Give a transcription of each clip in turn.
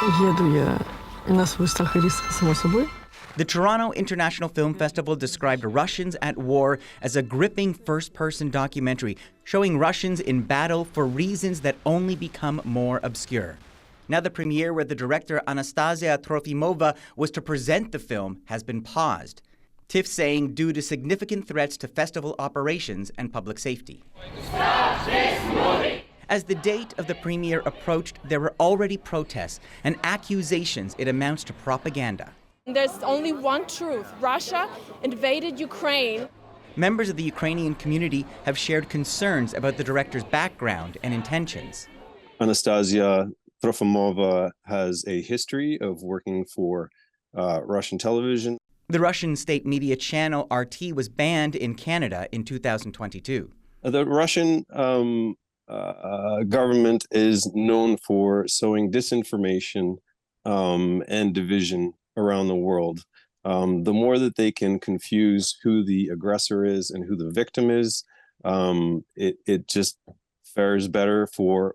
Еду я на свой страх и риск, само собой. The Toronto International Film Festival described Russians at War as a gripping first-person documentary showing Russians in battle for reasons that only become more obscure. Now the premiere, where the director Anastasia Trofimova was to present the film, has been paused. TIFF saying due to significant threats to festival operations and public safety. As the date of the premiere approached, there were already protests and accusations it amounts to propaganda. There's only one truth. Russia invaded Ukraine. Members of the Ukrainian community have shared concerns about the director's background and intentions. Anastasia Trofimova has a history of working for Russian television. The Russian state media channel RT was banned in Canada in 2022. The Russian government is known for sowing disinformation and division around the world. The more that they can confuse who the aggressor is and who the victim is, it just fares better for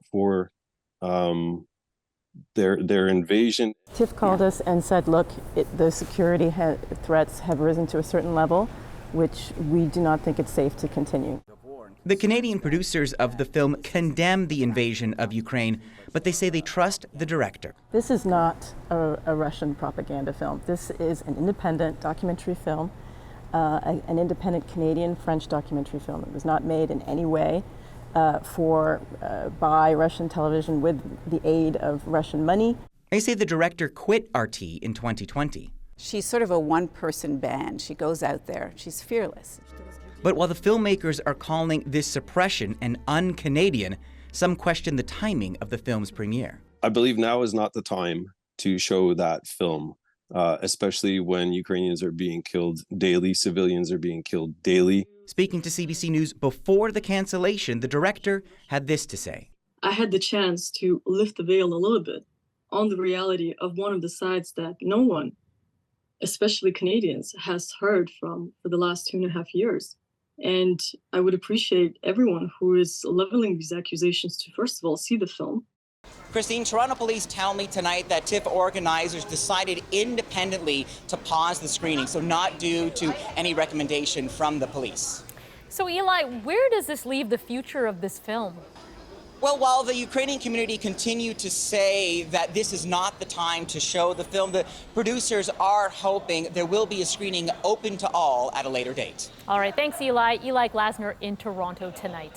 their invasion. TIFF called us and said, look, the security threats have risen to a certain level, which we do not think it's safe to continue. The Canadian producers of the film condemn the invasion of Ukraine, but they say they trust the director. This is not a Russian propaganda film. This is an independent documentary film, an independent Canadian-French documentary film. It was not made in any way by Russian television with the aid of Russian money. They say the director quit RT in 2020. She's sort of a one-person band. She goes out there. She's fearless. But while the filmmakers are calling this suppression an un-Canadian, some question the timing of the film's premiere. I believe now is not the time to show that film, especially when Ukrainians are being killed daily, civilians are being killed daily. Speaking to CBC News before the cancellation, the director had this to say. I had the chance to lift the veil a little bit on the reality of one of the sides that no one, especially Canadians, has heard from for the last 2.5 years. And I would appreciate everyone who is leveling these accusations to, first of all, see the film. Christine, Toronto police tell me tonight that TIFF organizers decided independently to pause the screening, so not due to any recommendation from the police. So, Eli, where does this leave the future of this film? Well, while the Ukrainian community continue to say that this is not the time to show the film, the producers are hoping there will be a screening open to all at a later date. All right, thanks, Eli. Eli Glasner in Toronto tonight.